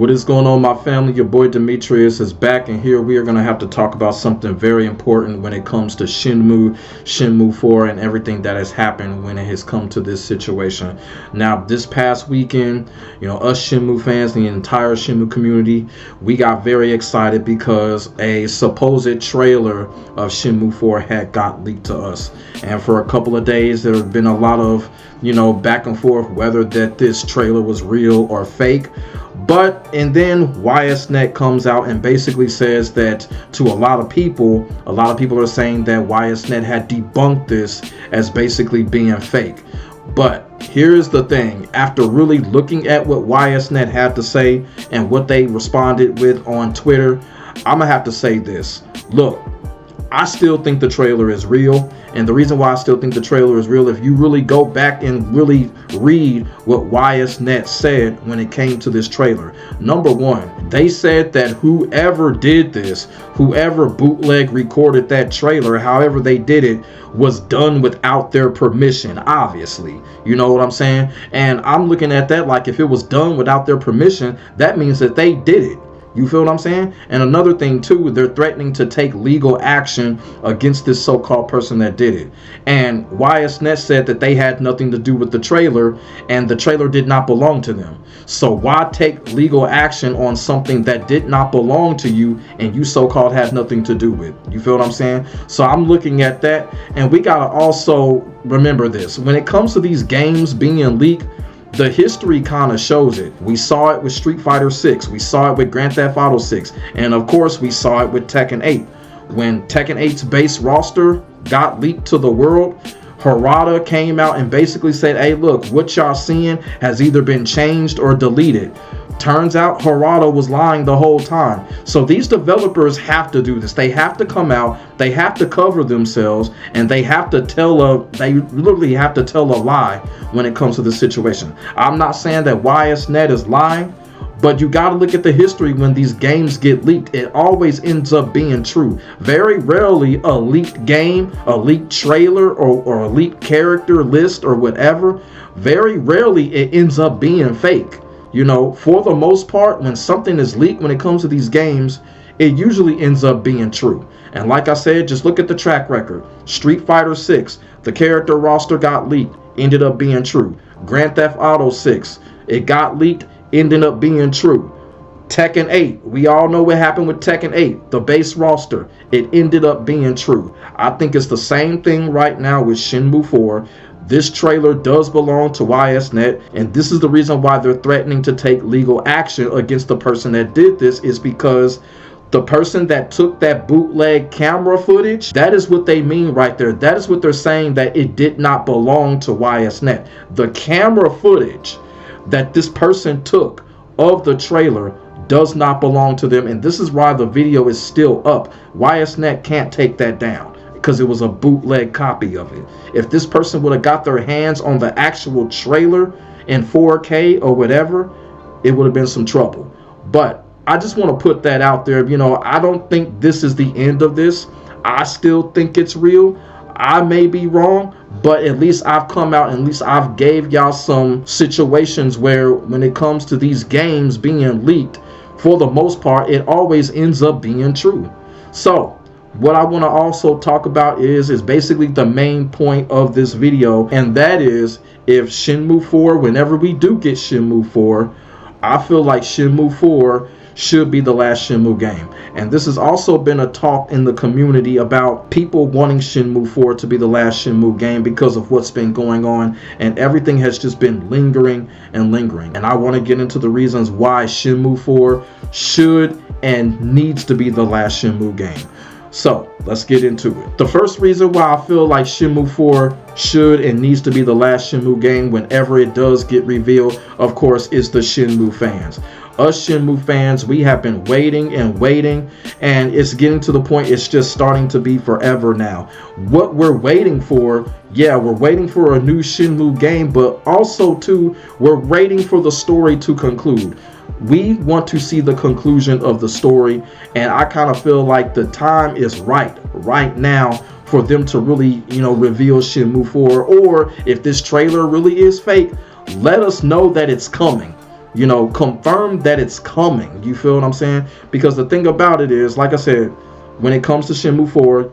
What is going on, my family? Your boy Demetrius is back, and here we are going to have to talk about something very important when it comes to Shenmue 4, and everything that has happened when it has come to this situation. Now, this past weekend, us Shenmue fans, the entire Shenmue community, we got very excited because a supposed trailer of Shenmue 4 had got leaked to us. And for a couple of days, there have been a lot of, back and forth whether that this trailer was real or fake. And then YsNET comes out and basically says that to a lot of people are saying that YsNET had debunked this as basically being fake. But here's the thing, after really looking at what YsNET had to say and what they responded with on Twitter, I'm gonna have to say this. Look, I still think the trailer is real. And the reason why I still think the trailer is real, if you really go back and really read what YsNET said when it came to this trailer. Number one, they said that whoever did this, whoever bootleg recorded that trailer, however they did it, was done without their permission, obviously. You know what I'm saying? And I'm looking at that like, if it was done without their permission, that means that they did it. You feel what I'm saying? And another thing too, they're threatening to take legal action against this so-called person that did it. And YsNET said that they had nothing to do with the trailer, and the trailer did not belong to them. So why take legal action on something that did not belong to you and you so-called had nothing to do with? You feel what I'm saying? So I'm looking at that, and we gotta also remember this. When it comes to these games being leaked, the history kind of shows it. We saw it with Street Fighter 6. We saw it with Grand Theft Auto 6. And of course, we saw it with Tekken 8. When Tekken 8's base roster got leaked to the world, Harada came out and basically said, hey, look, what y'all seeing has either been changed or deleted. Turns out Harada was lying the whole time. So these developers have to do this. They have to come out, they have to cover themselves, and they literally have to tell a lie when it comes to this situation. I'm not saying that YsNET is lying, but you got to look at the history. When these games get leaked, it always ends up being true. Very rarely a leaked game, a leaked trailer, or a leaked character list or whatever, very rarely it ends up being fake. For the most part, when something is leaked when it comes to these games, it usually ends up being true. And like I said, just look at the track record. Street Fighter 6, the character roster got leaked, ended up being true. Grand Theft Auto 6, it got leaked, ended up being true. Tekken 8, we all know what happened with Tekken 8, the base roster, it ended up being true. I think it's the same thing right now with Shenmue 4. This trailer does belong to YsNET, and this is the reason why they're threatening to take legal action against the person that did this, is because the person that took that bootleg camera footage, that is what they mean right there. That is what they're saying, that it did not belong to YsNET. The camera footage that this person took of the trailer does not belong to them, and this is why the video is still up. YsNET can't take that down, because it was a bootleg copy of it. If this person would have got their hands on the actual trailer in 4K or whatever, it would have been some trouble. But I just want to put that out there. I don't think this is the end of this. I still think it's real. I may be wrong, but at least I've come out and at least I've gave y'all some situations where when it comes to these games being leaked, for the most part, it always ends up being true. So what I want to also talk about is basically the main point of this video, and that is, if Shenmue 4, whenever we do get Shenmue 4, I feel like Shenmue 4 should be the last Shenmue game. And this has also been a talk in the community about people wanting Shenmue 4 to be the last Shenmue game because of what's been going on, and everything has just been lingering and lingering. And I want to get into the reasons why Shenmue 4 should and needs to be the last Shenmue game. So let's get into it. The first reason why I feel like Shenmue 4 should and needs to be the last Shenmue game whenever it does get revealed, of course, is the Shenmue fans. Us Shenmue fans, we have been waiting and waiting, and it's getting to the point it's just starting to be forever now. What we're waiting for, yeah, we're waiting for a new Shenmue game, but also too, we're waiting for the story to conclude. We want to see the conclusion of the story, and I kind of feel like the time is right now for them to really, reveal Shenmue 4, or if this trailer really is fake, let us know that it's coming. you know, confirm that it's coming. You feel what I'm saying? Because the thing about it is, like I said, when it comes to Shenmue 4,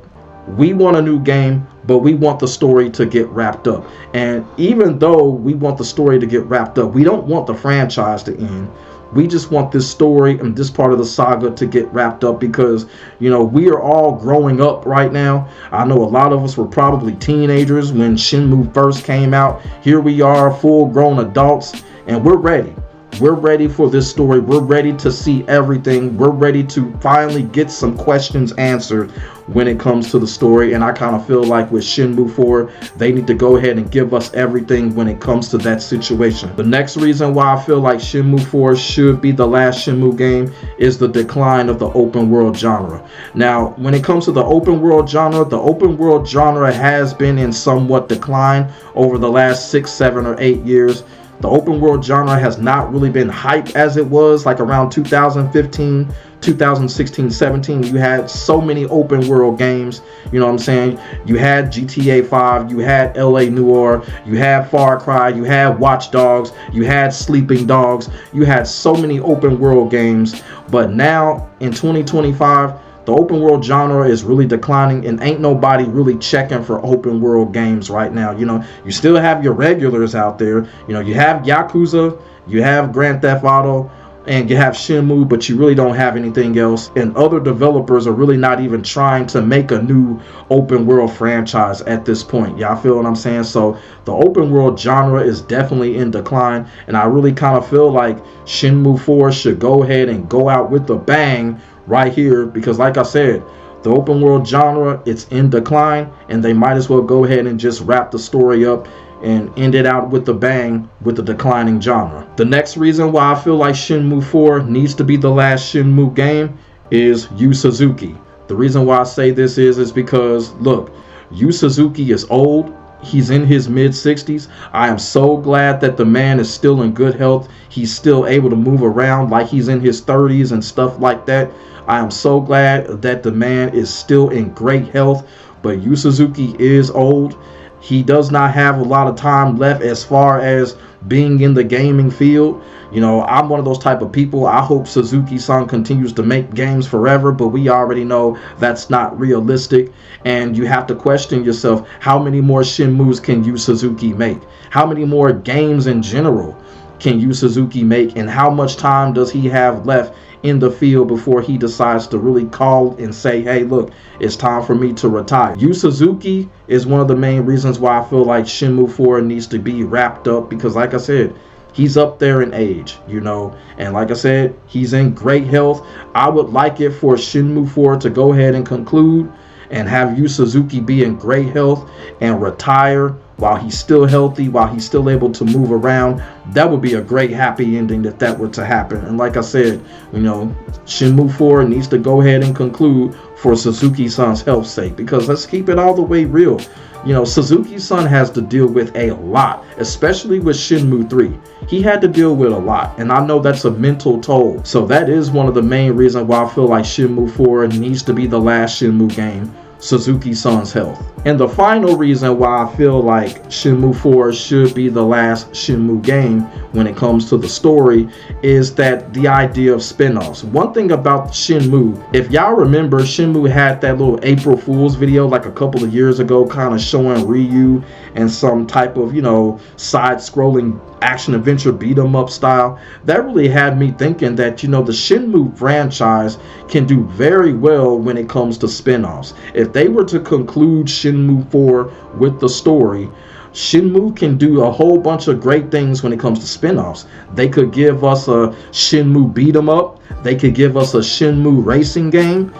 we want a new game, but we want the story to get wrapped up. And even though we want the story to get wrapped up, we don't want the franchise to end. We just want this story and this part of the saga to get wrapped up because, you know, we are all growing up right now. I know a lot of us were probably teenagers when Shenmue first came out. Here we are, full-grown adults, and we're ready. We're ready for this story. We're ready to see everything. We're ready to finally get some questions answered when it comes to the story. And I kind of feel like with Shenmue 4, they need to go ahead and give us everything when it comes to that situation. The next reason why I feel like Shenmue 4 should be the last Shenmue game is the decline of the open world genre. Now, when it comes to the open world genre has been in somewhat decline over the last 6, 7, or 8 years. The open world genre has not really been hyped as it was like around 2015, 2016, 17. You had so many open world games, you know what I'm saying? You had GTA 5, you had LA Noire, you had Far Cry, you had Watch Dogs, you had Sleeping Dogs, you had so many open world games. But now in 2025, the open world genre is really declining and ain't nobody really checking for open world games right now. You know, you still have your regulars out there. You know, you have Yakuza, you have Grand Theft Auto, and you have Shenmue, but you really don't have anything else. And other developers are really not even trying to make a new open world franchise at this point. Y'all feel what I'm saying? So the open world genre is definitely in decline. And I really kind of feel like Shenmue 4 should go ahead and go out with a bang right here, because like I said, the open world genre, it's in decline, and they might as well go ahead and just wrap the story up and end it out with a bang with the declining genre. The next reason why I feel like Shenmue 4 needs to be the last Shenmue game is Yu Suzuki. The reason why I say this is because, look, Yu Suzuki is old. He's in his mid-60s. I am so glad that the man is still in good health. He's still able to move around like he's in his 30s and stuff like that. I am so glad that the man is still in great health. But Yu Suzuki is old. He does not have a lot of time left as far as being in the gaming field. You know, I'm one of those type of people. I hope Suzuki-san continues to make games forever, but we already know that's not realistic. And you have to question yourself, how many more Shenmues can Yu Suzuki make? How many more games in general can Yu Suzuki make? And how much time does he have left in the field before he decides to really call and say, hey, look, it's time for me to retire? Yu Suzuki is one of the main reasons why I feel like Shenmue 4 needs to be wrapped up, because like I said, he's up there in age, you know, and like I said, he's in great health. I would like it for Shenmue 4 to go ahead and conclude and have Yu Suzuki be in great health and retire while he's still healthy, while he's still able to move around. That would be a great happy ending if that were to happen. And like I said, you know, Shenmue 4 needs to go ahead and conclude for Suzuki-san's health's sake, because let's keep it all the way real. You know, Suzuki-san has to deal with a lot, especially with Shenmue 3. He had to deal with a lot, and I know that's a mental toll. So that is one of the main reasons why I feel like Shenmue 4 needs to be the last Shenmue game, Suzuki-san's health. And the final reason why I feel like Shenmue 4 should be the last Shenmue game when it comes to the story is that the idea of spin-offs. One thing about Shenmue, if y'all remember, Shenmue had that little April Fool's video like a couple of years ago, kind of showing Ryu and some type of, you know, side-scrolling action-adventure beat-em-up style. That really had me thinking that, you know, the Shenmue franchise can do very well when it comes to spin-offs. If they were to conclude Shenmue 4 with the story, Shenmue can do a whole bunch of great things when it comes to spin-offs. They could give us a Shenmue beat-em-up. They could give us a Shenmue racing game,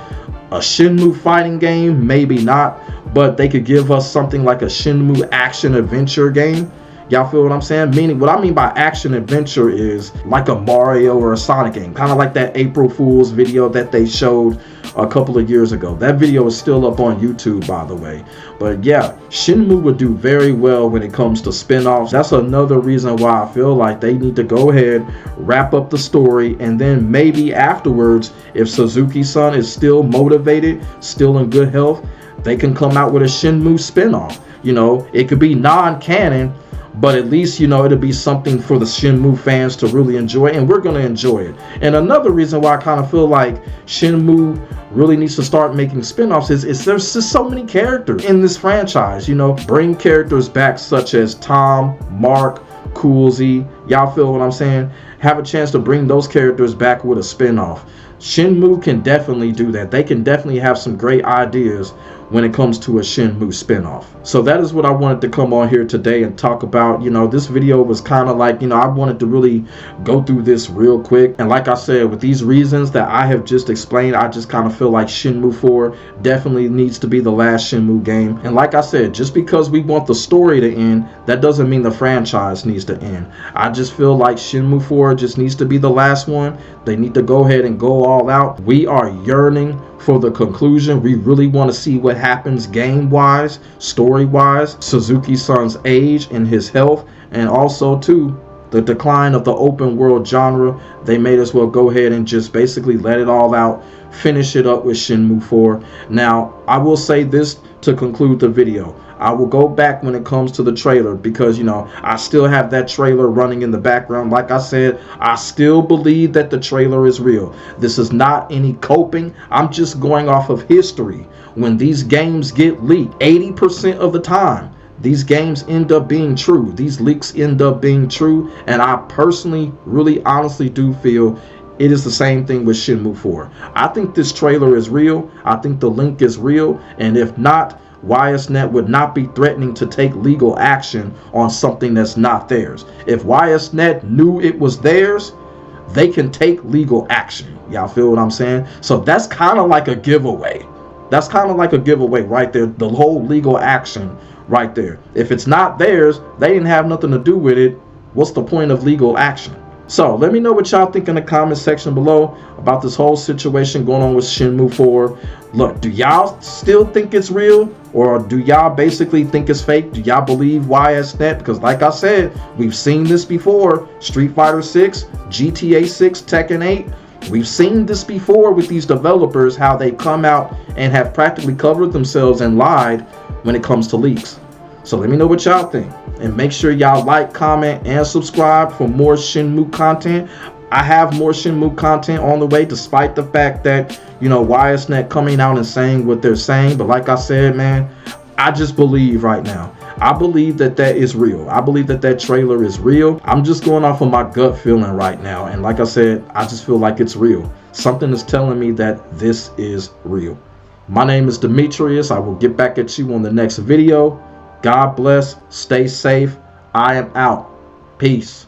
a Shenmue fighting game, maybe not, but they could give us something like a Shenmue action-adventure game. Y'all feel what I'm saying? Meaning, what I mean by action adventure is like a Mario or a Sonic game, kind of like that April Fool's video that they showed a couple of years ago. That video is still up on YouTube, by the way. But yeah, Shenmue would do very well when it comes to spin-offs. That's another reason why I feel like they need to go ahead, wrap up the story, and then maybe afterwards, if Suzuki-san is still motivated, still in good health, they can come out with a Shenmue spin-off. You know, it could be non-canon, but at least, you know, it'll be something for the Shenmue fans to really enjoy, and we're going to enjoy it. And another reason why I kind of feel like Shenmue really needs to start making spin-offs is there's just so many characters in this franchise. You know, bring characters back such as Tom, Mark, Coolsy. Y'all feel what I'm saying? Have a chance to bring those characters back with a spin-off. Shenmue can definitely do that. They can definitely have some great ideas when it comes to a Shenmue spinoff. So that is what I wanted to come on here today and talk about. You know, this video was kind of like, you know, I wanted to really go through this real quick. And like I said, with these reasons that I have just explained, I just kind of feel like Shenmue 4 definitely needs to be the last Shenmue game. And like I said, just because we want the story to end, that doesn't mean the franchise needs to end. I just feel like Shenmue 4 just needs to be the last one. They need to go ahead and go all out. We are yearning for the conclusion. We really want to see what happens game-wise, story-wise, Suzuki-san's age and his health, and also too the decline of the open world genre. They made us well go ahead and just basically let it all out, finish it up with Shenmue 4. Now, I will say this to conclude the video. I will go back when it comes to the trailer because, you know, I still have that trailer running in the background. Like I said, I still believe that the trailer is real. This is not any coping. I'm just going off of history. When these games get leaked, 80% of the time, these games end up being true. These leaks end up being true. And I personally, really honestly do feel it is the same thing with Shenmue 4. I think this trailer is real. I think the link is real. And if not, YsNET would not be threatening to take legal action on something that's not theirs. If YsNET knew it was theirs, they can take legal action. Y'all feel what I'm saying? So that's kind of like a giveaway. That's kind of like a giveaway right there. The whole legal action right there. If it's not theirs, they didn't have nothing to do with it. What's the point of legal action? So let me know what y'all think in the comment section below about this whole situation going on with Shenmue 4. Look, do y'all still think it's real? Or do y'all basically think it's fake? Do y'all believe YsNET? Because like I said, we've seen this before. Street Fighter 6, GTA 6, Tekken 8. We've seen this before with these developers, how they come out and have practically covered themselves and lied when it comes to leaks. So let me know what y'all think. And make sure y'all like, comment, and subscribe for more Shenmue content. I have more Shenmue content on the way, despite the fact that, you know, YsNET coming out and saying what they're saying. But like I said, man, I just believe right now. I believe that that is real. I believe that that trailer is real. I'm just going off of my gut feeling right now. And like I said, I just feel like it's real. Something is telling me that this is real. My name is Demetrius. I will get back at you on the next video. God bless. Stay safe. I am out. Peace.